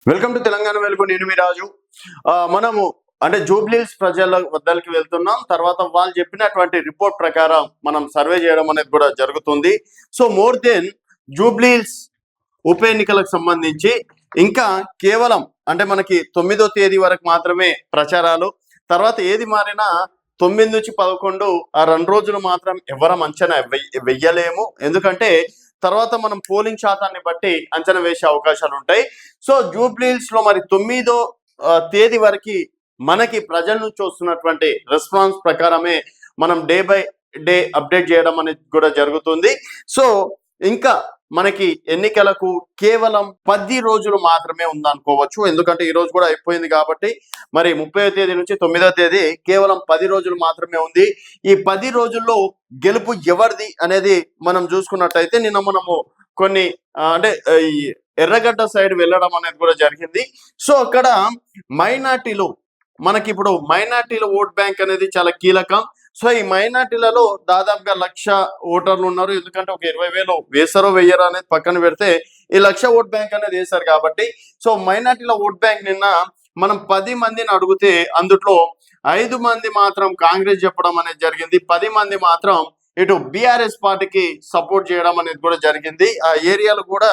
Welcome to Telangana వెలుగు. నేను మీ రాజు. మనము అంటే జూబ్లీహిల్స్ ప్రజల వద్దరికి వెళ్తున్నాం. తర్వాత వాళ్ళు చెప్పినటువంటి రిపోర్ట్ ప్రకారం మనం సర్వే చేయడం అనేది కూడా జరుగుతుంది. సో మోర్ దెన్ జూబ్లీహిల్స్ ఉప ఎన్నికలకు సంబంధించి ఇంకా కేవలం అంటే మనకి 9వ తేదీ వరకు మాత్రమే ప్రచారాలు. తర్వాత ఏది మారినా 9 నుంచి 11 ఆ 2 రోజులు మాత్రం ఎవరం అంచనా వెయ్యలేము. ఎందుకంటే తర్వాత మనం పోలింగ్ శాతాన్ని బట్టి అంచనా వేసే అవకాశాలు ఉంటాయి. సో జూబ్లీహిల్స్ లో మరి 9వ తేదీ వరకు మనకి ప్రజల నుంచి వస్తున్నటువంటి రెస్పాన్స్ ప్రకారమే మనం డే బై డే అప్డేట్ చేయడం అనేది కూడా జరుగుతుంది. సో ఇంకా మనకి ఎన్నికలకు కేవలం 10 రోజులు మాత్రమే ఉందనుకోవచ్చు. ఎందుకంటే ఈ రోజు కూడా అయిపోయింది కాబట్టి మరి 30వ తేదీ నుంచి 9వ తేదీ కేవలం 10 రోజులు మాత్రమే ఉంది. ఈ 10 రోజుల్లో గెలుపు ఎవరిది అనేది మనం చూసుకున్నట్టయితే నిన్న మనము కొన్ని అంటే ఈ ఎర్రగడ్డ సైడ్ వెళ్ళడం అనేది కూడా జరిగింది. సో అక్కడ మైనార్టీలు మనకి ఇప్పుడు మైనార్టీల ఓట్ బ్యాంక్ అనేది చాలా కీలకం. సో ఈ మైనార్టీలలో దాదాపుగా 1,00,000 ఓటర్లు ఉన్నారు. ఎందుకంటే ఒక 20,000 వేసారో వెయ్యరో అనేది పక్కన పెడితే ఈ 1,00,000 ఓట్ బ్యాంక్ అనేది వేశారు కాబట్టి సో మైనార్టీల ఓట్ బ్యాంక్ నిన్న మనం 10 మందిని అడిగితే అందులో 5 మంది మాత్రం కాంగ్రెస్ చెప్పడం అనేది జరిగింది. 10 మంది మాత్రం ఇటు బీఆర్ఎస్ పార్టీకి సపోర్ట్ చేయడం అనేది కూడా జరిగింది. ఆ ఏరియాలో కూడా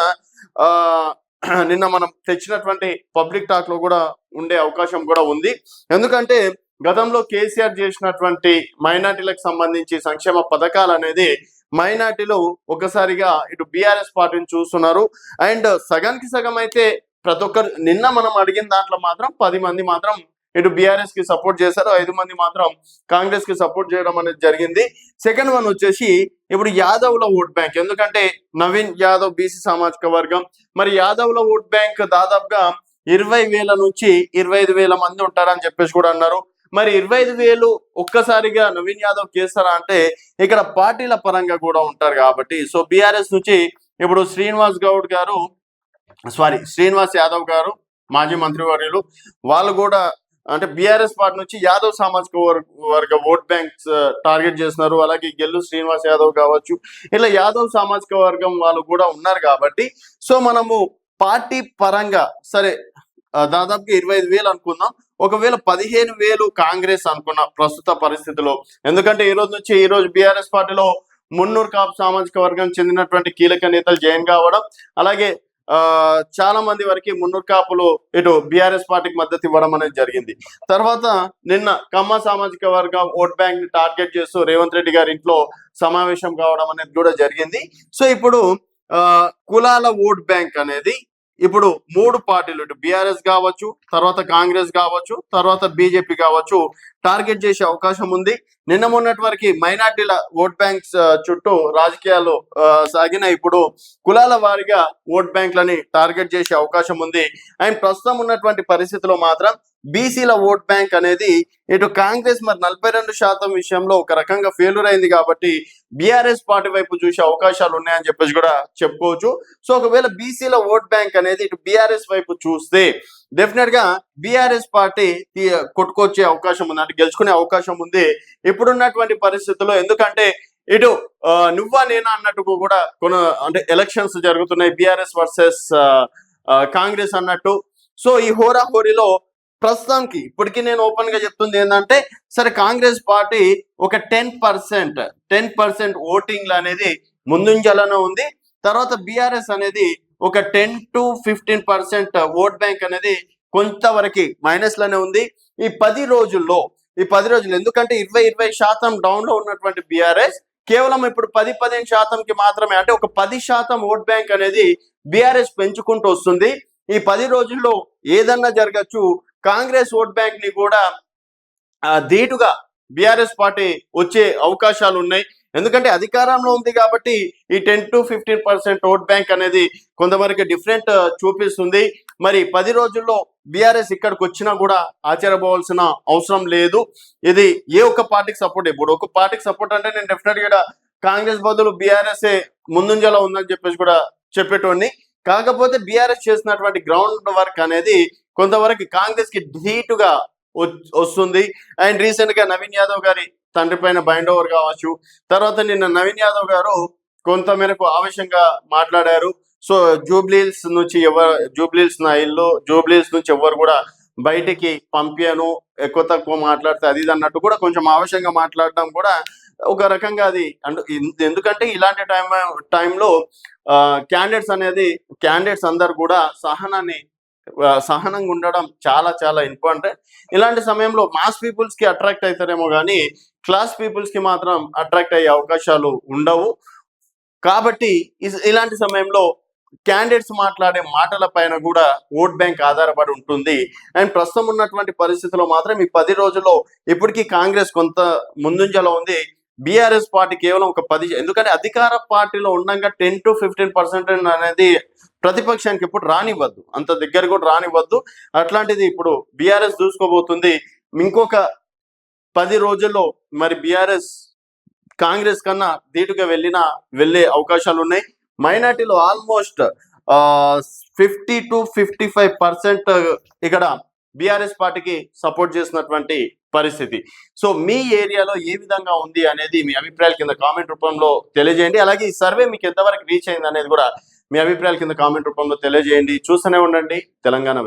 నిన్న మనం తెచ్చినటువంటి పబ్లిక్ టాక్ లో కూడా ఉండే అవకాశం కూడా ఉంది. ఎందుకంటే గతంలో కేసీఆర్ చేసినటువంటి మైనార్టీలకు సంబంధించి సంక్షేమ పథకాలు అనేది మైనార్టీలు ఒకసారిగా ఇటు బీఆర్ఎస్ పార్టీని చూస్తున్నారు. అండ్ సగానికి సగం అయితే ప్రతి ఒక్కరు నిన్న మనం అడిగిన దాంట్లో మాత్రం 10 మంది మాత్రం ఇటు బీఆర్ఎస్ కి సపోర్ట్ చేశారు, 5 మంది మాత్రం కాంగ్రెస్ కి సపోర్ట్ చేయడం అనేది జరిగింది. సెకండ్ వన్ వచ్చేసి ఇప్పుడు యాదవ్ల ఓట్ బ్యాంక్. ఎందుకంటే నవీన్ యాదవ్ బీసీ సామాజిక వర్గం, మరి యాదవ్ల ఓట్ బ్యాంక్ దాదాపుగా 20,000 నుంచి 25,000 మంది ఉంటారని చెప్పేసి కూడా అన్నారు. మరి 25,000 ఒక్కసారిగా నవీన్ యాదవ్ చేస్తారా అంటే ఇక్కడ పార్టీల పరంగా కూడా ఉంటారు కాబట్టి సో బీఆర్ఎస్ నుంచి ఇప్పుడు శ్రీనివాస్ యాదవ్ గారు మాజీ మంత్రివర్యులు వాళ్ళు కూడా అంటే బీఆర్ఎస్ పార్టీ నుంచి యాదవ్ సామాజిక వర్గ ఓట్ బ్యాంక్స్ టార్గెట్ చేస్తున్నారు. అలాగే గెల్లు శ్రీనివాస్ యాదవ్ కావచ్చు, ఇలా యాదవ్ సామాజిక వర్గం వాళ్ళు కూడా ఉన్నారు కాబట్టి సో మనము పార్టీ పరంగా సరే దాదాపుగా 25,000 అనుకుందాం. ఒకవేళ 15,000 కాంగ్రెస్ అనుకున్న ప్రస్తుత పరిస్థితిలో, ఎందుకంటే ఈ రోజు బీఆర్ఎస్ పార్టీలో మున్నూరు కాపు సామాజిక వర్గం చెందినటువంటి కీలక నేతలు జాయిన్ కావడం, అలాగే చాలా మంది వరకు మున్నూరు కాపులు ఇటు బీఆర్ఎస్ పార్టీకి మద్దతు ఇవ్వడం అనేది జరిగింది. తర్వాత నిన్న కమ్మ సామాజిక వర్గం ఓట్ బ్యాంక్ ని టార్గెట్ చేస్తూ రేవంత్ రెడ్డి గారి ఇంట్లో సమావేశం కావడం అనేది కూడా జరిగింది. సో ఇప్పుడు కులాల ఓట్ బ్యాంక్ అనేది ఇప్పుడు 3 పార్టీలు ఇటు బీఆర్ఎస్ కావచ్చు, తర్వాత కాంగ్రెస్ కావచ్చు, తర్వాత బీజేపీ కావచ్చు టార్గెట్ చేసే అవకాశం ఉంది. నిన్న మొన్నటి వరకు మైనార్టీల ఓట్ బ్యాంక్స్ చుట్టూ రాజకీయాలు సాగిన ఇప్పుడు కులాల వారిగా ఓట్ బ్యాంక్లని టార్గెట్ చేసే అవకాశం ఉంది. అండ్ ప్రస్తుతం ఉన్నటువంటి పరిస్థితిలో మాత్రం బీసీల ఓట్ బ్యాంక్ అనేది ఇటు కాంగ్రెస్ మరి 42% విషయంలో ఒక రకంగా ఫెయిల్యూర్ అయింది కాబట్టి బీఆర్ఎస్ పార్టీ వైపు చూసే అవకాశాలు ఉన్నాయని చెప్పేసి కూడా చెప్పుకోవచ్చు. సో ఒకవేళ బీసీల ఓట్ బ్యాంక్ అనేది ఇటు బీఆర్ఎస్ వైపు చూస్తే డెఫినెట్ గా బీఆర్ఎస్ పార్టీ కొట్టుకొచ్చే అవకాశం ఉంది, అంటే గెలుచుకునే అవకాశం ఉంది ఇప్పుడున్నటువంటి పరిస్థితుల్లో. ఎందుకంటే ఇటు నువ్వా నేనా అన్నట్టు కూడా కొన్ని అంటే ఎలక్షన్స్ జరుగుతున్నాయి, బీఆర్ఎస్ వర్సెస్ కాంగ్రెస్ అన్నట్టు. సో ఈ హోరాహోరీలో ప్రస్తుతానికి ఇప్పటికీ నేను ఓపెన్ గా చెప్తుంది ఏంటంటే సరే కాంగ్రెస్ పార్టీ ఒక 10% ఓటింగ్ అనేది ముందుంజలోనే ఉంది. తర్వాత బీఆర్ఎస్ అనేది ఒక 10 to 15% ఓట్ బ్యాంక్ అనేది కొంతవరకు మైనస్ లోనే ఉంది. ఈ 10 రోజులు ఎందుకంటే 20% డౌన్ లో ఉన్నటువంటి బీఆర్ఎస్ కేవలం ఇప్పుడు 10-15% మాత్రమే, అంటే ఒక 10% ఓట్ బ్యాంక్ అనేది బీఆర్ఎస్ పెంచుకుంటూ వస్తుంది. ఈ 10 రోజుల్లో ఏదన్నా జరగచ్చు. కాంగ్రెస్ ఓట్ బ్యాంక్ ని కూడా ధీటుగా బీఆర్ఎస్ పార్టీ వచ్చే అవకాశాలు ఉన్నాయి. ఎందుకంటే అధికారంలో ఉంది కాబట్టి ఈ 10 to 15% ఓట్ బ్యాంక్ అనేది కొంతవరకు డిఫరెంట్ చూపిస్తుంది. మరి 10 రోజుల్లో బీఆర్ఎస్ ఇక్కడికి వచ్చినా కూడా ఆశ్చర్యపోవాల్సిన అవసరం లేదు. ఇది ఏ ఒక్క పార్టీకి సపోర్ట్, ఇప్పుడు ఒక పార్టీకి సపోర్ట్ అంటే నేను డెఫినెట్ గా కాంగ్రెస్ బదులు బీఆర్ఎస్ ముందుంజలో ఉందని చెప్పేసి కూడా చెప్పేటోడిని. కాకపోతే బీఆర్ఎస్ చేసినటువంటి గ్రౌండ్ వర్క్ అనేది కొంతవరకు కాంగ్రెస్ కి ధీటుగా వస్తుంది. అండ్ రీసెంట్ గా నవీన్ యాదవ్ గారి తండ్రి పైన బైండ్ ఓవర్ కావచ్చు, తర్వాత నిన్న నవీన్ యాదవ్ గారు కొంత మేరకు ఆవేశంగా మాట్లాడారు. సో జూబ్లీహిల్స్ నా ఇల్లు, జూబ్లీహిల్స్ నుంచి ఎవరు కూడా బయటికి పంపాను, ఎక్కువ తక్కువ మాట్లాడితే అది ఇది అన్నట్టు కూడా కొంచెం ఆవశ్యంగా మాట్లాడడం కూడా ఒక రకంగా అది ఎందుకంటే ఇలాంటి టైంలో క్యాండిడేట్స్ అందరు కూడా సహనంగా ఉండడం చాలా చాలా ఇంపార్టెంట్. ఇలాంటి సమయంలో మాస్ పీపుల్స్ కి అట్రాక్ట్ అవుతారేమో కానీ క్లాస్ పీపుల్స్ కి మాత్రం అట్రాక్ట్ అయ్యే అవకాశాలు ఉండవు. కాబట్టి ఇలాంటి సమయంలో క్యాండిడేట్స్ మాట్లాడే మాటల పైన కూడా ఓట్ బ్యాంక్ ఆధారపడి ఉంటుంది. అండ్ ప్రస్తుతం ఉన్నటువంటి పరిస్థితిలో మాత్రం ఈ 10 రోజుల్లో ఇప్పటికీ కాంగ్రెస్ కొంత ముందంజలో ఉంది. బీఆర్ఎస్ పార్టీ కేవలం ఒక 10, ఎందుకంటే అధికార పార్టీలో ఉండగా 10 to 15% అనేది ప్రతిపక్షానికి ఇప్పుడు రానివ్వద్దు, అంత దగ్గర కూడా రానివ్వద్దు. అట్లాంటిది ఇప్పుడు బీఆర్ఎస్ దూసుకోబోతుంది. ఇంకొక 10 రోజుల్లో మరి బీఆర్ఎస్ కాంగ్రెస్ కన్నా ధీటుగా వెళ్ళే అవకాశాలు ఉన్నాయి. మైనార్టీలో ఆల్మోస్ట్ 50 to 55% ఇక్కడ బీఆర్ఎస్ పార్టీకి సపోర్ట్ చేసినటువంటి పరిస్థితి. సో మీ ఏరియాలో ఏ విధంగా ఉంది అనేది మీ అభిప్రాయాల కింద కామెంట్ రూపంలో తెలియజేయండి. అలాగే ఈ సర్వే మీకు ఎంతవరకు రీచ్ అయింది అనేది కూడా మీ అభిప్రాయాల కింద కామెంట్ రూపంలో తెలియజేయండి. చూస్తూనే ఉండండి తెలంగాణ వెలుగు.